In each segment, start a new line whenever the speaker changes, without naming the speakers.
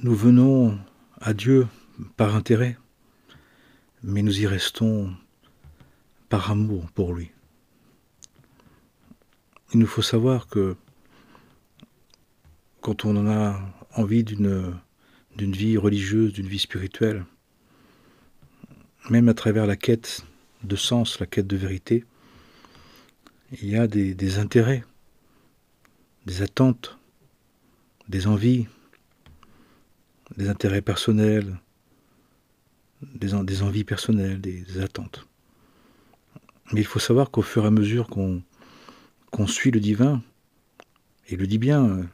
Nous venons à Dieu par intérêt, mais nous y restons par amour pour lui. Il nous faut savoir que quand on en a envie d'une vie religieuse, d'une vie spirituelle, même à travers la quête de sens, la quête de vérité, il y a des intérêts, des attentes, des envies, des intérêts personnels, des envies personnelles, des attentes. Mais il faut savoir qu'au fur et à mesure qu'on suit le divin, et il le dit bien,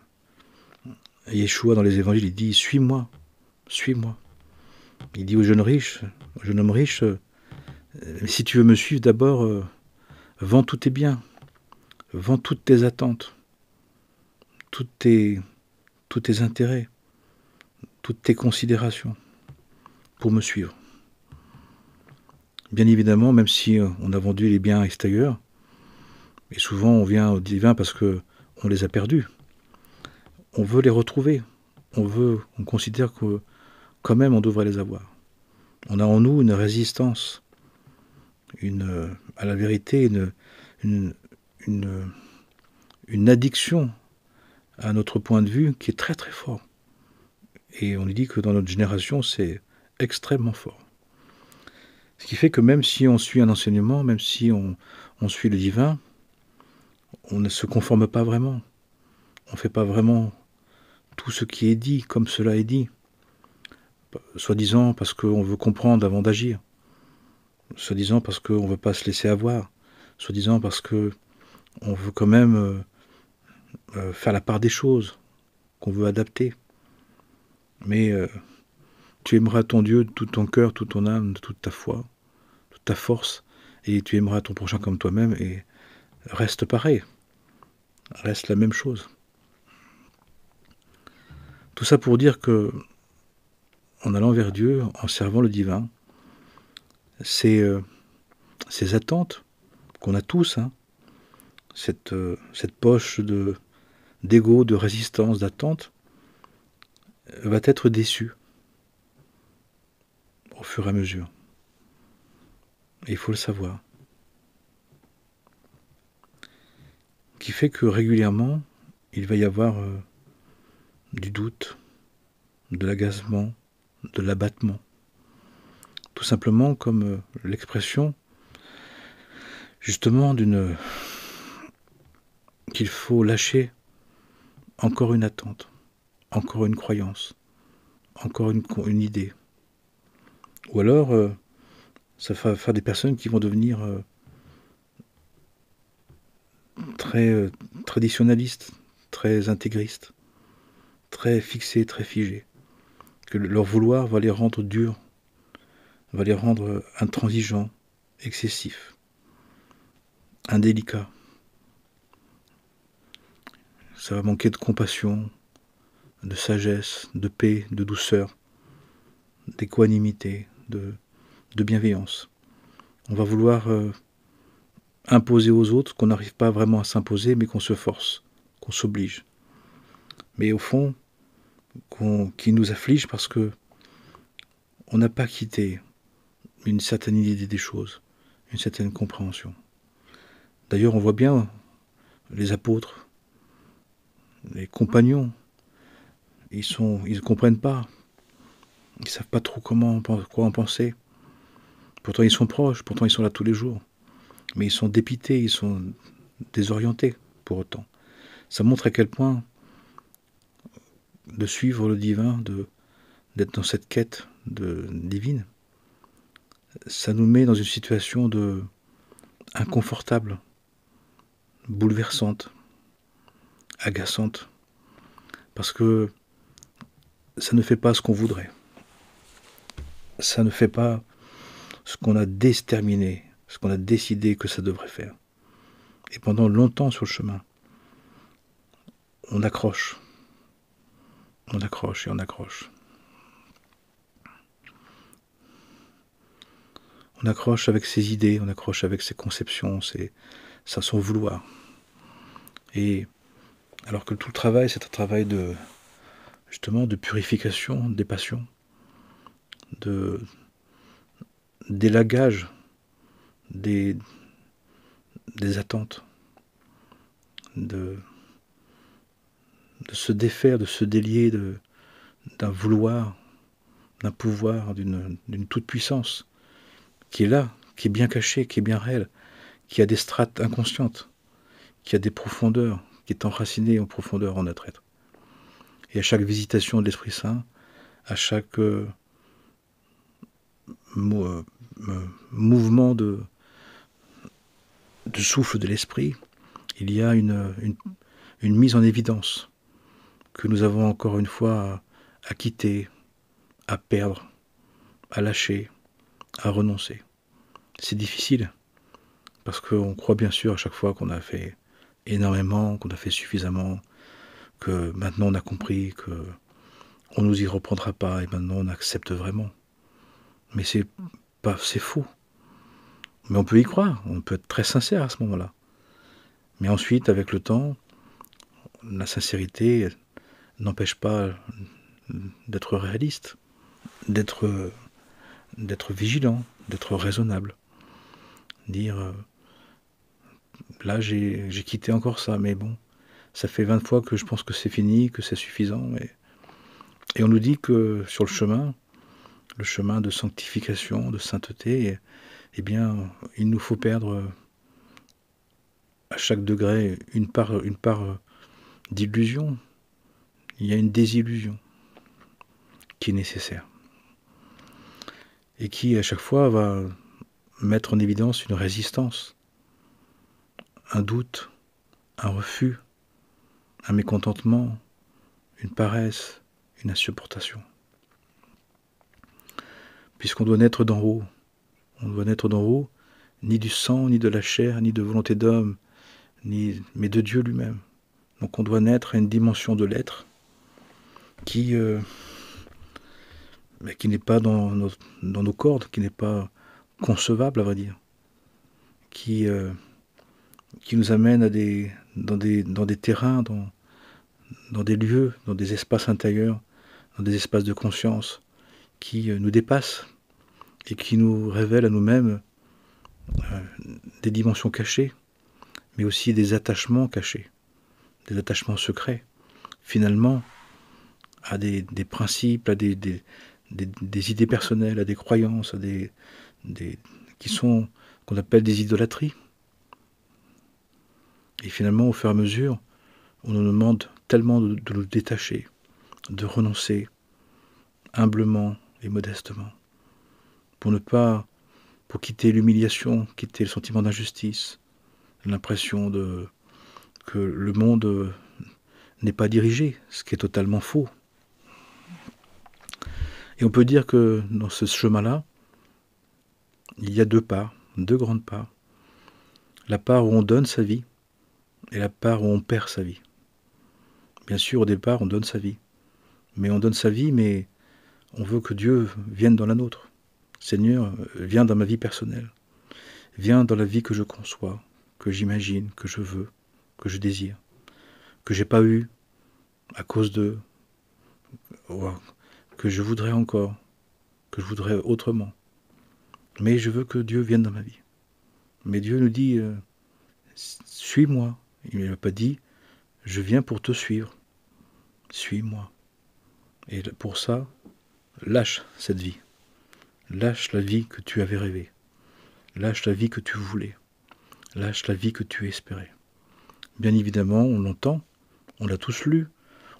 Yeshua dans les évangiles, il dit « Suis-moi, suis-moi ». Il dit au jeune homme riche, si tu veux me suivre, d'abord, vends tous tes biens, vends toutes tes attentes, tous tes intérêts, toutes tes considérations pour me suivre. Bien évidemment, même si on a vendu les biens extérieurs, et souvent on vient au divin parce qu'on les a perdus, on veut les retrouver, on considère que quand même on devrait les avoir. On a en nous une résistance, à la vérité, une addiction à notre point de vue qui est très très fort. Et on dit que dans notre génération, c'est extrêmement fort. Ce qui fait que même si on suit un enseignement, même si on suit le divin, on ne se conforme pas vraiment. On ne fait pas vraiment tout ce qui est dit comme cela est dit. Soi-disant parce qu'on veut comprendre avant d'agir. Soi-disant parce qu'on ne veut pas se laisser avoir. Soi-disant parce qu'on veut quand même faire la part des choses, qu'on veut adapter. Mais tu aimeras ton Dieu de tout ton cœur, toute ton âme, de toute ta foi, toute ta force, et tu aimeras ton prochain comme toi-même, et reste pareil, reste la même chose. Tout ça pour dire que, en allant vers Dieu, en servant le divin, ces attentes qu'on a tous, hein, cette poche d'ego, de résistance, d'attente, va être déçue au fur et à mesure. Et il faut le savoir. Qui fait que régulièrement, il va y avoir du doute, de l'agacement, de l'abattement. Tout simplement comme l'expression justement qu'il faut lâcher encore une attente, encore une croyance, encore une idée. Ou alors, ça va faire des personnes qui vont devenir très traditionnalistes, très intégristes, très fixés, très figés. Que leur vouloir va les rendre durs, va les rendre intransigeants, excessifs, indélicats. Ça va manquer de compassion, de sagesse, de paix, de douceur, d'équanimité, de bienveillance. On va vouloir imposer aux autres qu'on n'arrive pas vraiment à s'imposer, mais qu'on se force, qu'on s'oblige. Mais au fond, qui nous afflige parce que on n'a pas quitté une certaine idée des choses, une certaine compréhension. D'ailleurs, on voit bien les apôtres, les compagnons, ils ne comprennent pas, ils ne savent pas trop quoi en penser. Pourtant, ils sont proches, pourtant, ils sont là tous les jours. Mais ils sont dépités, ils sont désorientés pour autant. Ça montre à quel point de suivre le divin, d'être dans cette quête divine, ça nous met dans une situation inconfortable, bouleversante, agaçante, parce que ça ne fait pas ce qu'on voudrait. Ça ne fait pas ce qu'on a déterminé, ce qu'on a décidé que ça devrait faire. Et pendant longtemps sur le chemin, on accroche et on accroche. On accroche avec ses idées, on accroche avec ses conceptions, son vouloir. Et alors que tout le travail, c'est un travail justement de purification des passions, d'élagage des attentes, de se défaire, de se délier d'un vouloir, d'un pouvoir, d'une toute-puissance qui est là, qui est bien cachée, qui est bien réelle, qui a des strates inconscientes, qui a des profondeurs, qui est enracinée en profondeur en notre être. Et à chaque visitation de l'Esprit Saint, à chaque mouvement de souffle de l'Esprit, il y a une mise en évidence que nous avons encore une fois à quitter, à perdre, à lâcher, à renoncer. C'est difficile, parce qu'on croit bien sûr à chaque fois qu'on a fait énormément, qu'on a fait suffisamment, que maintenant on a compris, qu'on ne nous y reprendra pas, et maintenant on accepte vraiment. Mais c'est faux. Mais on peut y croire, on peut être très sincère à ce moment-là. Mais ensuite, avec le temps, la sincérité n'empêche pas d'être réaliste, d'être vigilant, d'être raisonnable. Dire, là j'ai quitté encore ça, mais bon, ça fait 20 fois que je pense que c'est fini, que c'est suffisant. Et on nous dit que sur le chemin de sanctification, de sainteté, eh bien, il nous faut perdre à chaque degré une part d'illusion. Il y a une désillusion qui est nécessaire et qui à chaque fois va mettre en évidence une résistance, un doute, un refus, un mécontentement, une paresse, une insupportation. Puisqu'on doit naître d'en haut, on doit naître d'en haut, ni du sang, ni de la chair, ni de volonté d'homme, mais de Dieu lui-même. Donc on doit naître à une dimension de l'être qui n'est pas dans nos cordes, qui n'est pas concevable à vrai dire, qui nous amène dans des terrains, dans des lieux, dans des espaces intérieurs, dans des espaces de conscience qui nous dépassent et qui nous révèlent à nous-mêmes des dimensions cachées, mais aussi des attachements cachés, des attachements secrets, finalement, à des principes, à des idées personnelles, à des croyances, qu'on appelle des idolâtries. Et finalement, au fur et à mesure, on nous demande tellement de nous détacher, de renoncer, humblement et modestement, pour quitter l'humiliation, quitter le sentiment d'injustice, l'impression que le monde n'est pas dirigé, ce qui est totalement faux. Et on peut dire que dans ce chemin-là, il y a deux grandes parts. La part où on donne sa vie et la part où on perd sa vie. Bien sûr, au départ, on donne sa vie. Mais on donne sa vie, mais on veut que Dieu vienne dans la nôtre. Seigneur, viens dans ma vie personnelle. Viens dans la vie que je conçois, que j'imagine, que je veux, que je désire, que j'ai pas eu à cause de... que je voudrais encore, que je voudrais autrement. Mais je veux que Dieu vienne dans ma vie. Mais Dieu nous dit, suis-moi. Il ne m'a pas dit, je viens pour te suivre. Suis-moi. Et pour ça, lâche cette vie. Lâche la vie que tu avais rêvée. Lâche la vie que tu voulais. Lâche la vie que tu espérais. Bien évidemment, on l'entend, on l'a tous lu,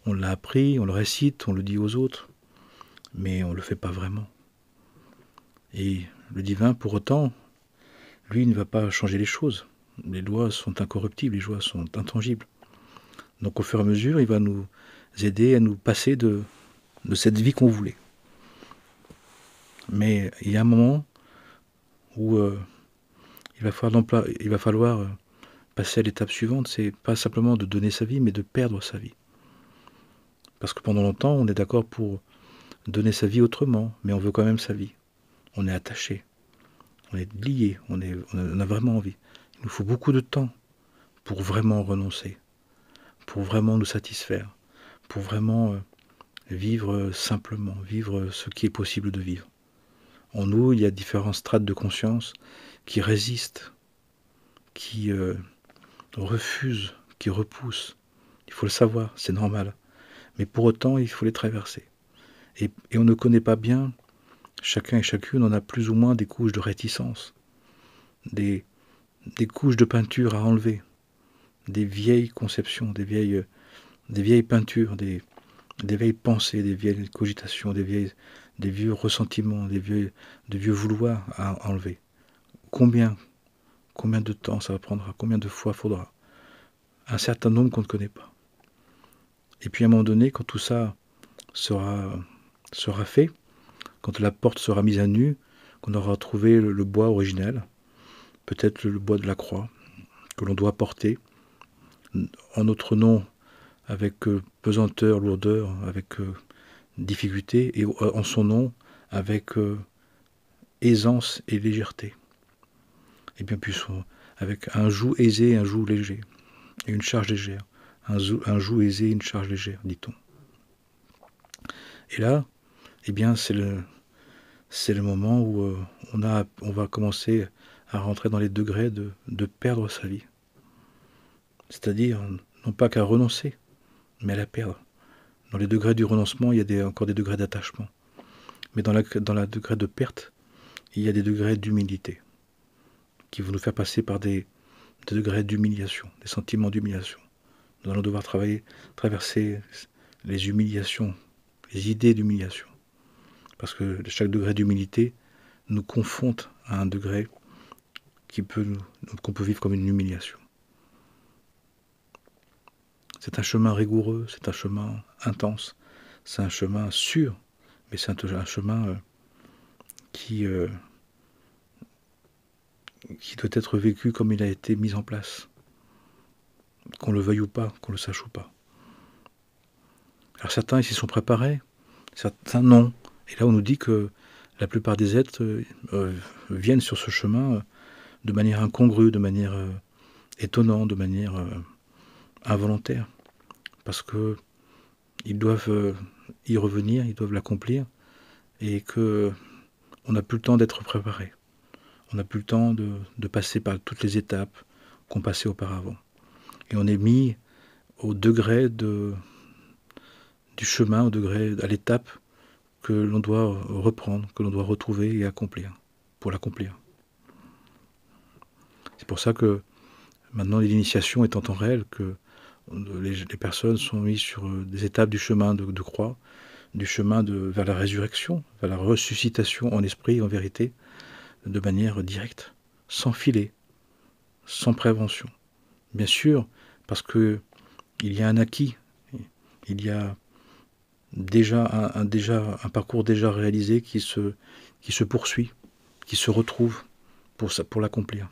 on l'a appris, on le récite, on le dit aux autres, mais on ne le fait pas vraiment. Et le divin, pour autant, lui ne va pas changer les choses. Les lois sont incorruptibles, les lois sont intangibles. Donc au fur et à mesure, il va nous aider à nous passer de cette vie qu'on voulait. Mais il y a un moment où il va falloir passer à l'étape suivante, c'est pas simplement de donner sa vie, mais de perdre sa vie. Parce que pendant longtemps, on est d'accord pour donner sa vie autrement, mais on veut quand même sa vie. On est attaché, on est lié, on a vraiment envie. Il nous faut beaucoup de temps pour vraiment renoncer, pour vraiment nous satisfaire, pour vraiment vivre simplement, vivre ce qui est possible de vivre. En nous, il y a différentes strates de conscience qui résistent, qui refusent, qui repoussent. Il faut le savoir, c'est normal. Mais pour autant, il faut les traverser. Et on ne connaît pas bien, chacun et chacune, on a plus ou moins des couches de réticence, des couches de peinture à enlever, des vieilles conceptions, des vieilles peintures, des vieilles pensées, des vieilles cogitations, des vieux ressentiments, des vieux vouloirs à enlever. Combien de temps ça va prendre, combien de fois faudra? Un certain nombre qu'on ne connaît pas. Et puis à un moment donné, quand tout ça sera fait, quand la porte sera mise à nu, qu'on aura trouvé le bois originel, peut-être le bois de la croix, que l'on doit porter, en notre nom, avec pesanteur, lourdeur, avec difficulté, et en son nom, avec aisance et légèreté. Et bien plus, avec un joug aisé et un joug léger, et une charge légère. Un joug aisé et une charge légère, dit-on. Et là, eh bien, c'est le moment où on va commencer à rentrer dans les degrés de perdre sa vie. C'est-à-dire, non pas qu'à renoncer, mais à la perdre. Dans les degrés du renoncement, il y a encore des degrés d'attachement. Mais dans la degré de perte, il y a des degrés d'humilité qui vont nous faire passer par des degrés d'humiliation, des sentiments d'humiliation. Nous allons devoir traverser les humiliations, les idées d'humiliation. Parce que chaque degré d'humilité nous confronte à un degré qu'on peut vivre comme une humiliation. C'est un chemin rigoureux, c'est un chemin intense, c'est un chemin sûr, mais c'est un chemin qui doit être vécu comme il a été mis en place. Qu'on le veuille ou pas, qu'on le sache ou pas. Alors certains s'y sont préparés, certains non. Et là on nous dit que la plupart des êtres viennent sur ce chemin de manière incongrue, de manière étonnante, de manière involontaire. Parce que ils doivent y revenir, ils doivent l'accomplir, et que on n'a plus le temps d'être préparé. On n'a plus le temps de passer par toutes les étapes qu'on passait auparavant. Et on est mis au degré du chemin, au degré, à l'étape que l'on doit reprendre, que l'on doit retrouver et accomplir, pour l'accomplir. C'est pour ça que maintenant l'initiation est en temps réel, que les personnes sont mises sur des étapes du chemin de croix, du chemin vers la résurrection, vers la ressuscitation en esprit et en vérité, de manière directe, sans filet, sans prévention. Bien sûr, parce que il y a un acquis, il y a déjà un parcours déjà réalisé qui se poursuit, qui se retrouve pour l'accomplir.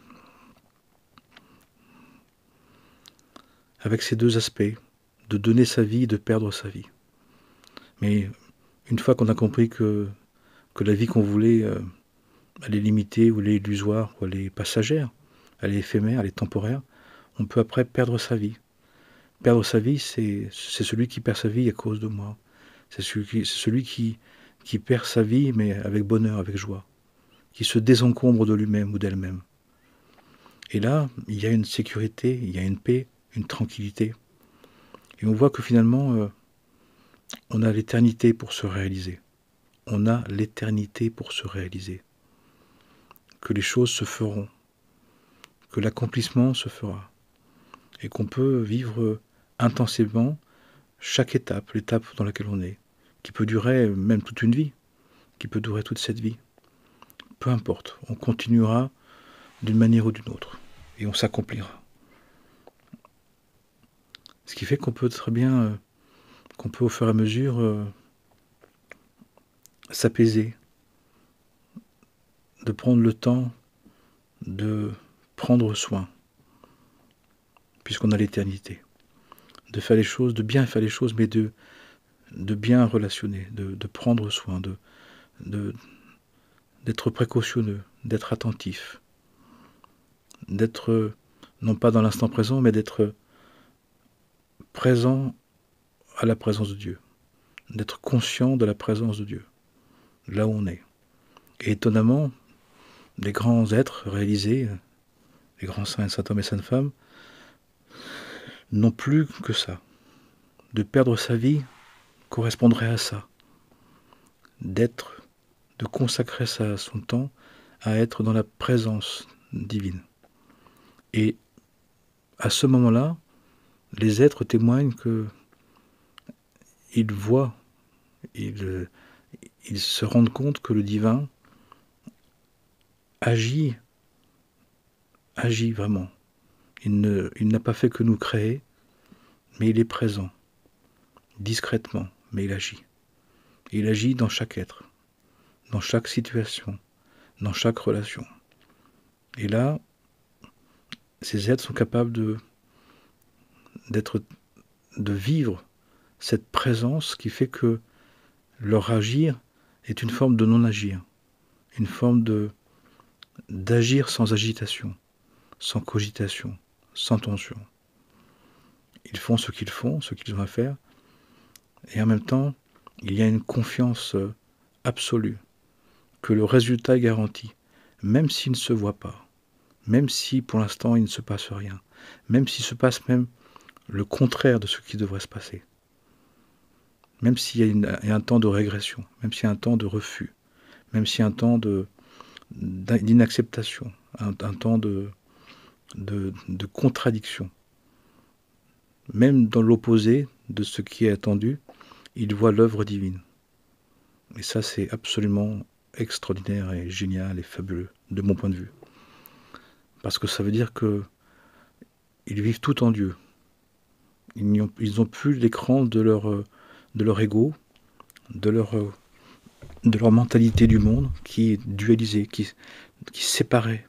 Avec ces deux aspects, de donner sa vie et de perdre sa vie. Mais une fois qu'on a compris que la vie qu'on voulait, elle est limitée, ou elle est illusoire, ou elle est passagère, elle est éphémère, elle est temporaire, on peut après perdre sa vie. Perdre sa vie, c'est celui qui perd sa vie à cause de moi. C'est celui qui perd sa vie, mais avec bonheur, avec joie, qui se désencombre de lui-même ou d'elle-même. Et là, il y a une sécurité, il y a une paix, une tranquillité. Et on voit que finalement, on a l'éternité pour se réaliser. On a l'éternité pour se réaliser. Que les choses se feront, que l'accomplissement se fera, et qu'on peut vivre intensément chaque étape, l'étape dans laquelle on est, qui peut durer même toute une vie, qui peut durer toute cette vie. Peu importe, on continuera d'une manière ou d'une autre, et on s'accomplira. Ce qui fait qu'on peut très bien, qu'on peut au fur et à mesure s'apaiser, de prendre le temps de prendre soin, puisqu'on a l'éternité, de faire les choses, de bien faire les choses, mais de bien relationner, de prendre soin, d'être précautionneux, d'être attentif, d'être non pas dans l'instant présent, mais d'être présent à la présence de Dieu, d'être conscient de la présence de Dieu, là où on est. Et étonnamment, les grands êtres réalisés, les grands saints et saints hommes et saintes femmes, n'ont plus que ça. De perdre sa vie correspondrait à ça. De consacrer son temps à être dans la présence divine. Et à ce moment-là, les êtres témoignent qu'ils voient, ils se rendent compte que le divin agit vraiment. Il n'a pas fait que nous créer, mais il est présent, discrètement, mais il agit. Il agit dans chaque être, dans chaque situation, dans chaque relation. Et là, ces êtres sont capables de vivre cette présence qui fait que leur agir est une forme de non-agir, une forme d'agir sans agitation, sans cogitation, sans tension. Ils font ce qu'ils font, ce qu'ils ont à faire, et en même temps, il y a une confiance absolue que le résultat est garanti, même s'il ne se voit pas, même si pour l'instant il ne se passe rien, même s'il se passe même le contraire de ce qui devrait se passer, même s'il y a un temps de régression, même s'il y a un temps de refus, même s'il y a un temps d'inacceptation, un temps de contradiction. Même dans l'opposé de ce qui est attendu, il voit l'œuvre divine. Et ça, c'est absolument extraordinaire et génial et fabuleux, de mon point de vue. Parce que ça veut dire qu'ils vivent tout en Dieu. Ils n'ont plus l'écran de leur ego, de leur mentalité du monde qui est dualisée, qui séparait.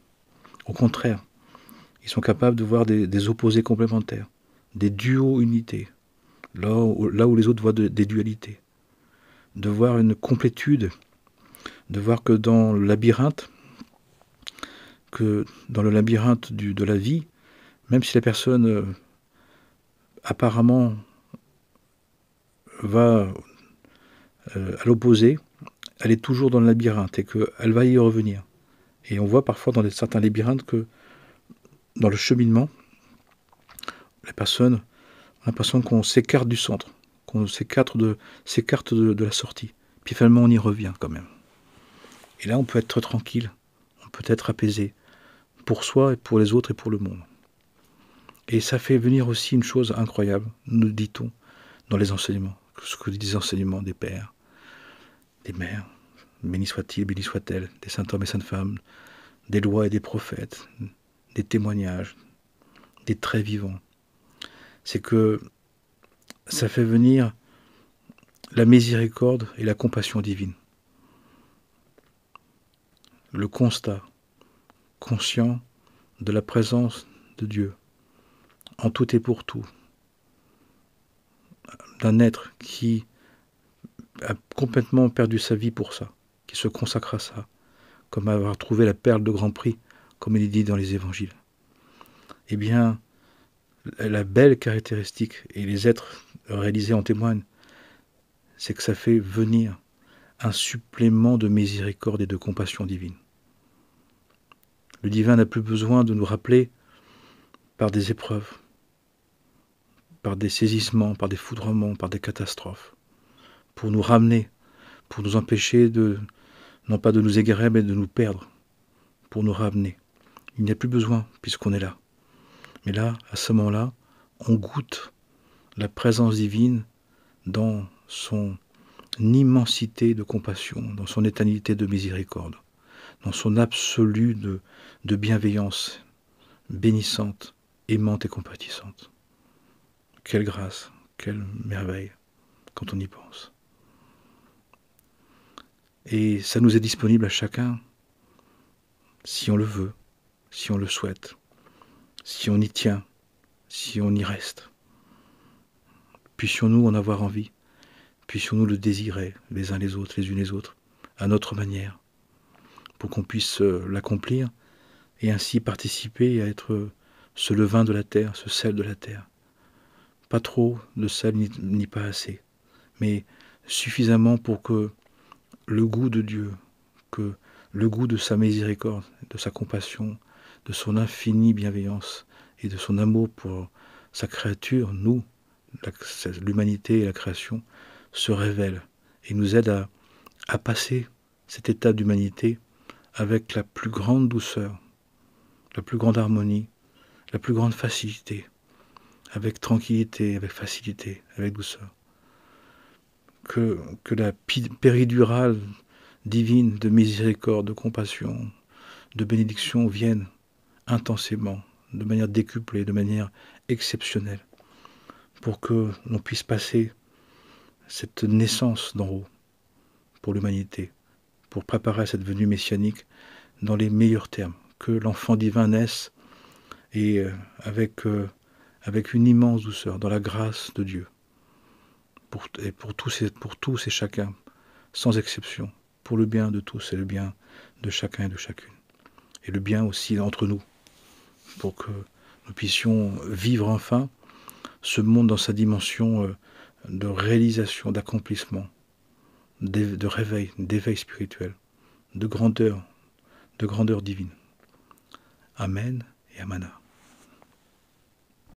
Au contraire, ils sont capables de voir des opposés complémentaires, des duos-unités, là où les autres voient des dualités. De voir une complétude, de voir que dans le labyrinthe, de la vie, même si la personne apparemment va à l'opposé, elle est toujours dans le labyrinthe et qu'elle va y revenir. Et on voit parfois dans certains labyrinthes que dans le cheminement, les personnes ont l'impression qu'on s'écarte du centre, qu'on s'écarte de la sortie. Puis finalement on y revient quand même. Et là on peut être tranquille, on peut être apaisé, pour soi et pour les autres et pour le monde. Et ça fait venir aussi une chose incroyable, nous dit-on, dans les enseignements, ce que disent les enseignements des pères, des mères, béni soit-il, béni soit-elle, des saints hommes et saintes femmes, des lois et des prophètes, des témoignages, des traits vivants. C'est que ça fait venir la miséricorde et la compassion divine. Le constat conscient de la présence de Dieu en tout et pour tout, d'un être qui a complètement perdu sa vie pour ça, qui se consacre à ça, comme avoir trouvé la perle de grand prix, comme il est dit dans les évangiles. Eh bien, la belle caractéristique, et les êtres réalisés en témoignent, c'est que ça fait venir un supplément de miséricorde et de compassion divine. Le divin n'a plus besoin de nous rappeler par des épreuves, par des saisissements, par des foudroiements, par des catastrophes, pour nous ramener, pour nous empêcher non pas de nous égarer, mais de nous perdre, pour nous ramener. Il n'y a plus besoin, puisqu'on est là. Mais là, à ce moment-là, on goûte la présence divine dans son immensité de compassion, dans son éternité de miséricorde, dans son absolu de bienveillance bénissante, aimante et compatissante. Quelle grâce, quelle merveille, quand on y pense. Et ça nous est disponible à chacun, si on le veut, si on le souhaite, si on y tient, si on y reste. Puissions-nous en avoir envie, puissions-nous le désirer les uns les autres, les unes les autres, à notre manière, pour qu'on puisse l'accomplir et ainsi participer à être ce levain de la terre, ce sel de la terre. Pas trop de sel ni pas assez, mais suffisamment pour que le goût de Dieu, que le goût de sa miséricorde, de sa compassion, de son infinie bienveillance et de son amour pour sa créature, nous, l'humanité et la création, se révèle et nous aide à passer cet état d'humanité avec la plus grande douceur, la plus grande harmonie, la plus grande facilité, avec tranquillité, avec facilité, avec douceur. Que la péridurale divine de miséricorde, de compassion, de bénédiction vienne intensément, de manière décuplée, de manière exceptionnelle, pour que l'on puisse passer cette naissance d'en haut pour l'humanité, pour préparer cette venue messianique dans les meilleurs termes, que l'enfant divin naisse et avec une immense douceur, dans la grâce de Dieu, pour tous et chacun, sans exception, pour le bien de tous et le bien de chacun et de chacune. Et le bien aussi entre nous, pour que nous puissions vivre enfin ce monde dans sa dimension de réalisation, d'accomplissement, de réveil, d'éveil spirituel, de grandeur divine. Amen et Amana.